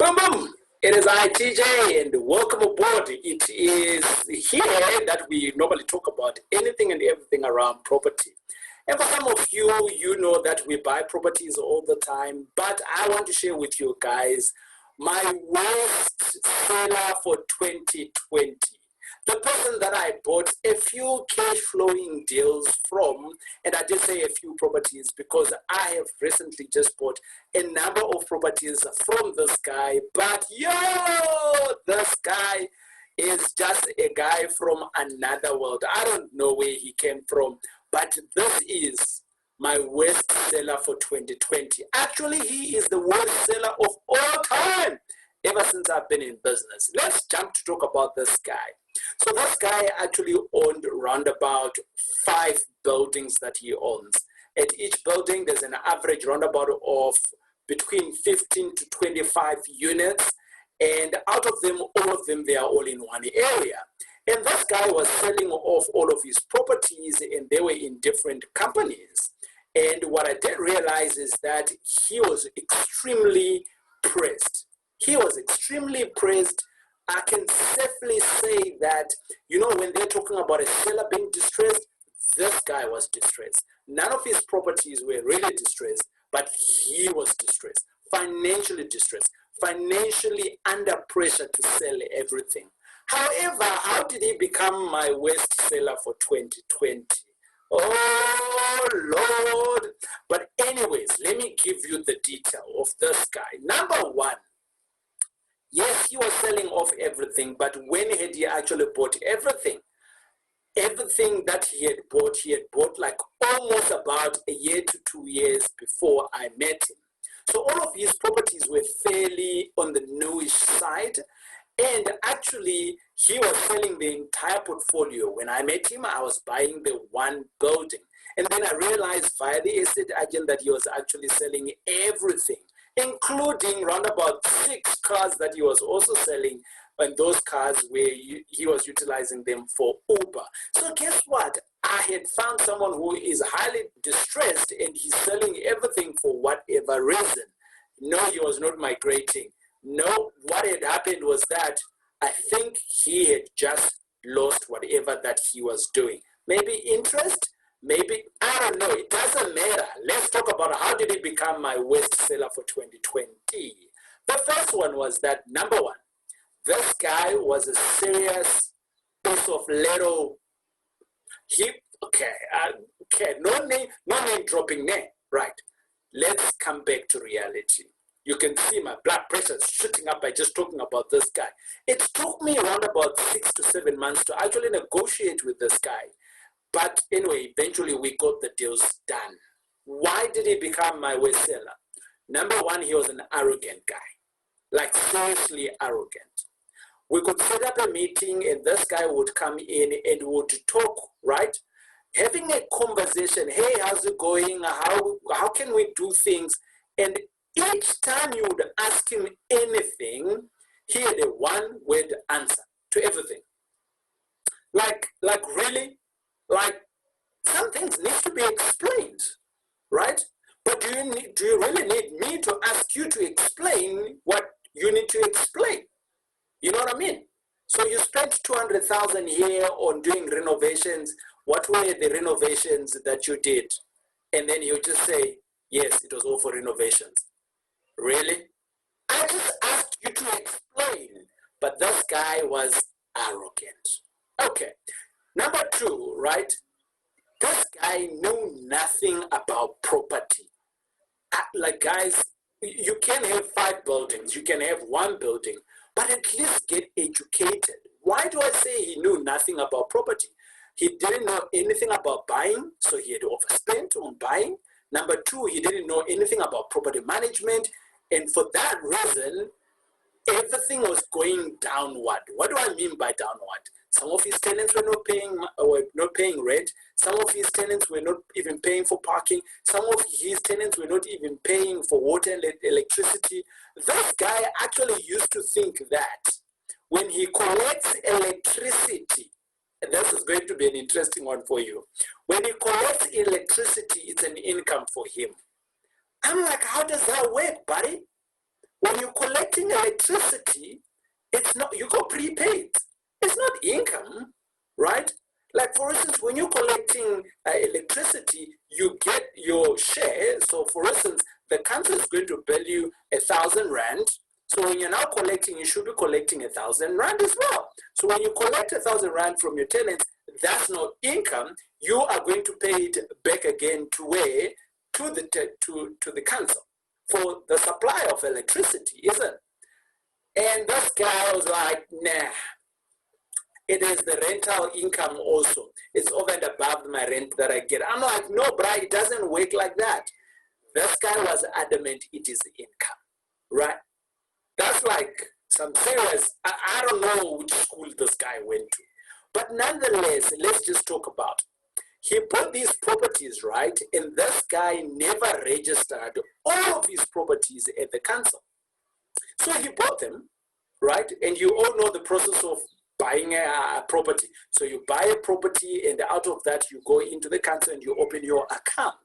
Boom, boom. It is I, TJ, and welcome aboard. It is here that we normally talk about anything and everything around property. And for some of you, you know that we buy properties all the time, but I want to share with you guys my worst seller for 2020. The person that I bought a few cash flowing deals from, and I did say a few properties because I have recently just bought a number of properties from this guy. But this guy is just a guy from another world. I don't know where he came from, but this is my worst seller for 2020. Actually, he is the worst seller of all time ever since I've been in business. Let's jump to talk about this guy. So this guy actually owned around about 5 buildings that he owns. At each building, there's an average roundabout of between 15 to 25 units. And out of them, all of them, they are all in one area. And this guy was selling off all of his properties, and they were in different companies. And what I did realize is that he was extremely pressed. He was extremely pressed. I can safely say that, when they're talking about a seller being distressed, this guy was distressed. None of his properties were really distressed, but he was distressed, financially under pressure to sell everything. However, how did he become my worst seller for 2020? Oh, Lord. But anyways, let me give you the detail of this guy. Number one, yes, he was selling off everything, but when had he actually bought everything? Everything that he had bought like almost about a year to 2 years before I met him. So all of his properties were fairly on the newish side, and actually he was selling the entire portfolio. When I met him, I was buying the one building, and then I realized via the estate agent that he was actually selling everything, including around about 6 cars that he was also selling, and those cars where he was utilizing them for Uber. So guess what? I had found someone who is highly distressed, and he's selling everything for whatever reason. No, he was not migrating. No, what had happened was that I think he had just lost whatever that he was doing. Maybe interest, maybe, I don't know, it doesn't matter. Let's talk about how did he become my worst seller for 2020. The first one was that, number one, this guy was a serious piece of little, no name dropping name, right? Let's come back to reality. You can see my blood pressure is shooting up by just talking about this guy. It took me around about 6 to 7 months to actually negotiate with this guy. But anyway, eventually we got the deals done. Why did he become my worst seller? Number one, he was an arrogant guy. Like seriously arrogant. We could set up a meeting and this guy would come in and would talk, right? Having a conversation, hey, how's it going? How can we do things? And each time you would ask him anything, he had a one-word answer to everything. Like really? Like some things need to be explained, right? But do you really need me to ask you to explain what you need to explain? You know what I mean? So you spent 200,000 here on doing renovations. What were the renovations that you did? And then you just say, yes, it was all for renovations. Really? I just asked you to explain. But this guy was arrogant. Okay. Number two, right? This guy knew nothing about property. Like, guys, you can have 5 buildings. You can have 1 building. But at least get educated. Why do I say he knew nothing about property? He didn't know anything about buying, so he had overspent on buying. Number 2, he didn't know anything about property management. And for that reason, everything was going downward. What do I mean by downward? Some of his tenants were not paying rent. Some of his tenants were not even paying for parking. Some of his tenants were not even paying for water and electricity. This guy actually used to think that when he collects electricity, and this is going to be an interesting one for you. When he collects electricity, it's an income for him. I'm like, how does that work, buddy? When you're collecting electricity, it's not, you go prepaid. It's not income, right? Like for instance, when you're collecting electricity, you get your share. So for instance, the council is going to bill you 1,000 rand. So when you're now collecting, you should be collecting 1,000 rand as well. So when you collect 1,000 rand from your tenants, that's not income. You are going to pay it back again to where? To the council for the supply of electricity, isn't it? And this guy was like, nah, it is the rental income also. It's over and above my rent that I get. I'm like, no, bruh, it doesn't work like that. This guy was adamant it is income, right? That's like some serious, I don't know which school this guy went to. But nonetheless, let's just talk about it. He bought these properties, right? And this guy never registered all of his properties at the council. So he bought them, right? And you all know the process of buying a property. So you buy a property, and out of that, you go into the council and you open your account.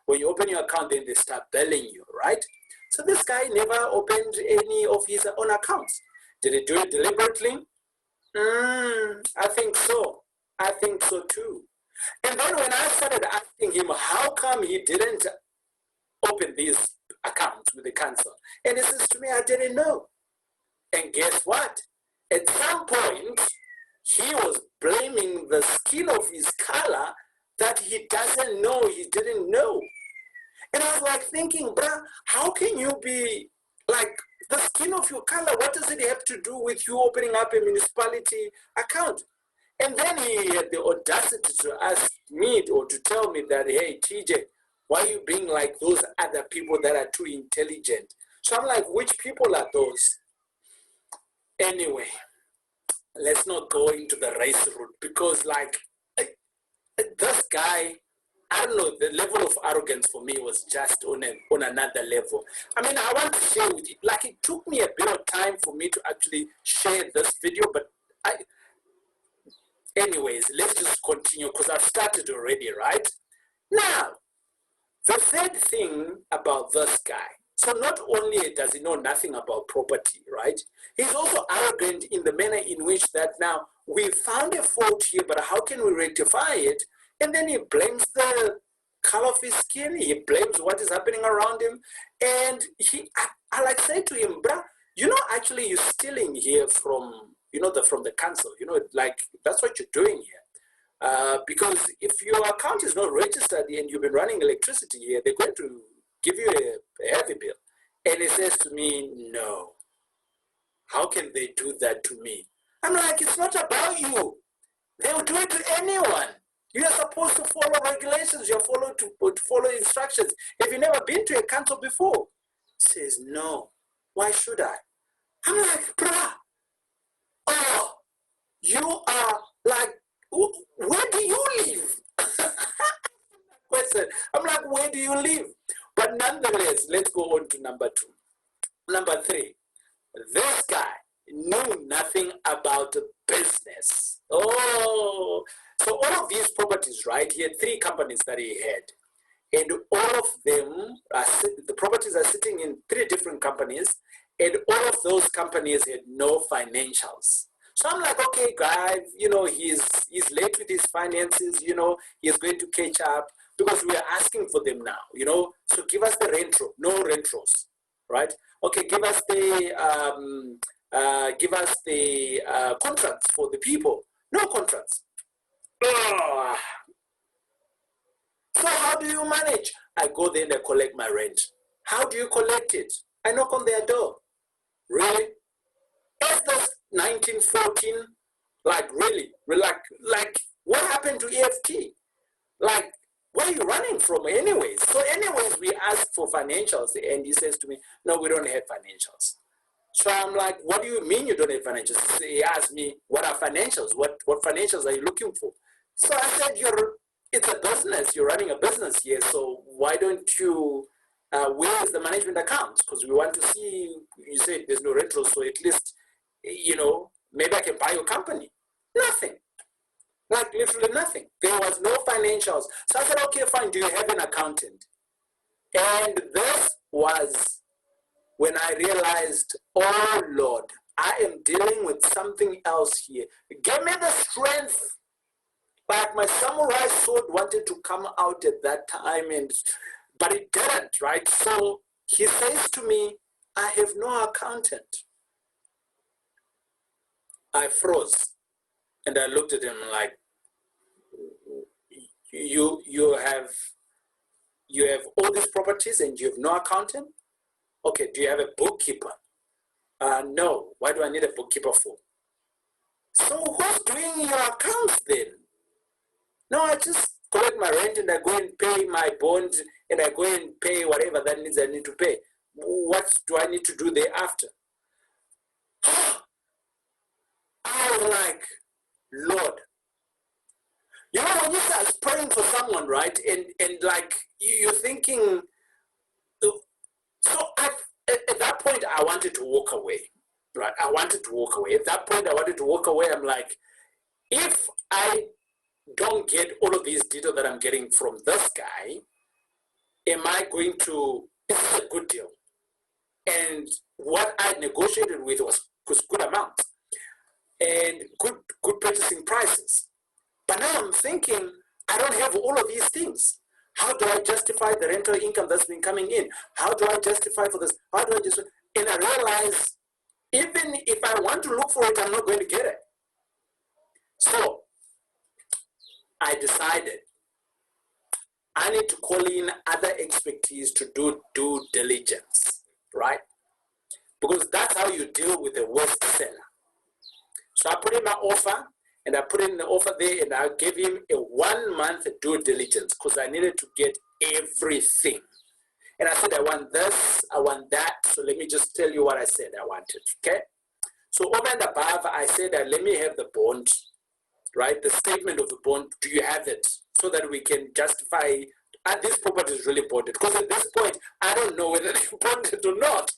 When you open your account, then they start billing you, right? So this guy never opened any of his own accounts. Did he do it deliberately? I think so. I think so too. And then when I started asking him how come he didn't open these accounts with the council, and he says to me, I didn't know. And guess what? At some point, he was blaming the skin of his color that he doesn't know, he didn't know. And I was like thinking, bruh, how can you be like the skin of your color? What does it have to do with you opening up a municipality account? And then he had the audacity to ask me or to tell me that, hey, TJ, why are you being like those other people that are too intelligent? So I'm like, which people are those? Anyway, let's not go into the race route because like this guy, I don't know, the level of arrogance for me was just on another level. I mean, I want to share with you, like it took me a bit of time for me to actually share this video, but anyways, let's just continue because I've started already, right? Now, the third thing about this guy, so not only does he know nothing about property, right? He's also arrogant in the manner in which that now we found a fault here, but how can we rectify it? And then he blames the color of his skin. He blames what is happening around him. And I like say to him, bruh, you know, actually you're stealing here from, you know, from the council, you know, like that's what you're doing here. Because if your account is not registered and you've been running electricity here, they're going to give you a heavy bill. And he says to me, no, how can they do that to me? I'm like, it's not about you. They will do it to anyone. You're supposed to follow regulations. You're to follow instructions. Have you never been to a council before? He says, no. Why should I? I'm like, bruh, oh, you are like, where do you live? Question. I'm like, where do you live? But nonetheless, let's go on to number 2. Number 3, this guy knew nothing about business. Oh, so all of these properties, right? He had 3 companies that he had. And all of them, the properties are sitting in 3 different companies. And all of those companies had no financials. So I'm like, okay, guys, you know, he's late with his finances, you know, he's going to catch up because we are asking for them now, you know. So give us the rentro, no rentros, right? Okay, give us the contracts for the people, no contracts. Oh. So how do you manage? I go there and I collect my rent. How do you collect it? I knock on their door. Really? Is this 1914? Like really? Like what happened to EFT? Like where are you running from anyways? So anyways, we ask for financials and he says to me, no, we don't have financials. So I'm like, what do you mean you don't have financials? He asked me, what are financials? What financials are you looking for? So I said, it's a business. You're running a business here. So why don't you, where is the management account? Because we want to see, you said there's no retro, so at least, you know, maybe I can buy your company. Nothing. Like literally nothing. There was no financials. So I said, okay, fine. Do you have an accountant? And this was when I realized, oh Lord, I am dealing with something else here. Give me the strength. Like my samurai sword wanted to come out at that time, but it didn't, right? So he says to me, I have no accountant. I froze and I looked at him like, you have all these properties and you have no accountant? Okay, do you have a bookkeeper? No. Why do I need a bookkeeper for? So who's doing your accounts then? No, I just collect my rent and I go and pay my bond and I go and pay whatever that needs I need to pay. What do I need to do thereafter? I was like, Lord. You know, when you start praying for someone, right? And like you're thinking, so at that point I wanted to walk away, right? I wanted to walk away. At that point I wanted to walk away. I'm like, if I don't get all of these details that I'm getting from this guy, am I going to, this is a good deal. And what I negotiated with was good amounts and good purchasing prices. But now I'm thinking, I don't have all of these things. How do I justify the rental income that's been coming in? How do I justify for this? How do I justify? And I realize, even if I want to look for it, I'm not going to get it. So I decided I need to call in other expertise to do due diligence, right? Because that's how you deal with a worst seller. So I put in my offer, and I put in the offer there, and I gave him a 1 month due diligence because I needed to get everything. And I said, I want this, I want that. So let me just tell you what I said I wanted, okay? So over and above, I said, let me have the bond, right? The statement of the bond, do you have it? So that we can justify, and this property is really bonded. Because at this point, I don't know whether they bonded or not.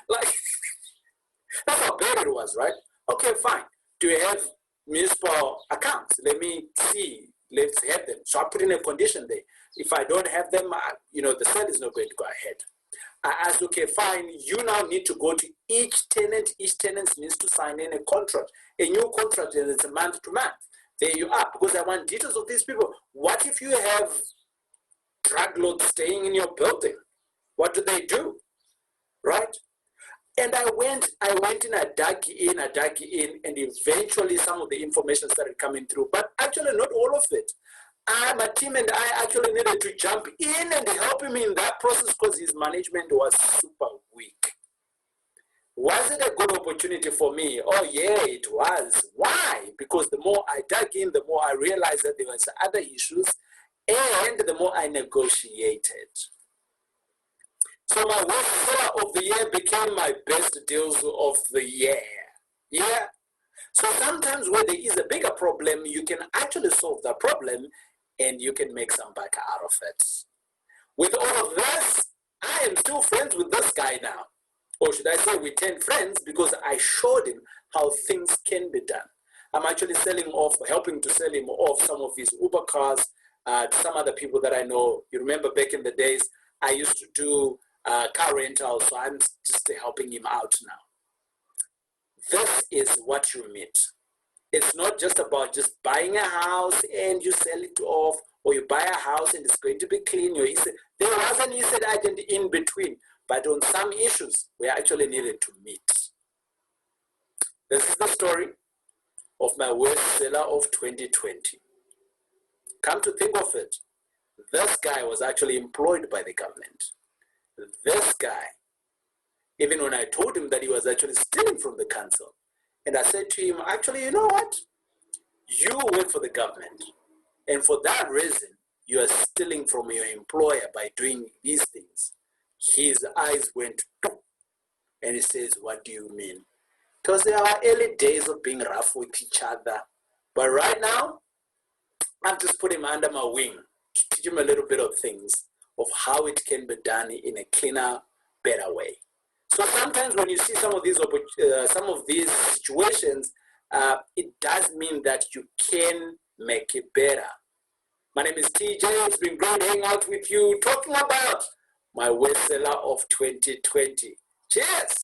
Like, that's how bad it was, right? Okay, fine. Do you have municipal accounts? Let me see. Let's have them. So I put in a condition there. If I don't have them, the sale is not going to go ahead. I asked, okay, fine. You now need to go to each tenant. Each tenant needs to sign in a contract. A new contract, and it's a month to month. There you are. Because I want details of these people. What if you have drug lords staying in your building? What do they do? Right? And I went and I dug in, and eventually some of the information started coming through, but actually not all of it. My team and I actually needed to jump in and help him in that process because his management was super weak. Was it a good opportunity for me? Oh yeah, it was. Why? Because the more I dug in, the more I realized that there was other issues, and the more I negotiated. So my worst seller of the year became my best deals of the year. Yeah. So sometimes where there is a bigger problem, you can actually solve the problem and you can make some back out of it. With all of this, I am still friends with this guy now. Or should I say we turned friends because I showed him how things can be done. I'm actually helping to sell him off some of his Uber cars to some other people that I know. You remember back in the days, I used to do car rental, so I'm just helping him out now. This is what you meet. It's not just about just buying a house and you sell it off, or you buy a house and it's going to be clean. There was an ESET agent in between, but on some issues, we actually needed to meet. This is the story of my worst seller of 2020. Come to think of it, this guy was actually employed by the government. This guy, even when I told him that he was actually stealing from the council, and I said to him, actually, you know what? You work for the government, and for that reason, you are stealing from your employer by doing these things. His eyes went, and he says, what do you mean? Because there are early days of being rough with each other, but right now, I've just put him under my wing to teach him a little bit of things of how it can be done in a cleaner, better way. So sometimes when you see some of these situations, it does mean that you can make it better. My name is TJ. It's been great hanging out with you, talking about my worst seller of 2020. Cheers.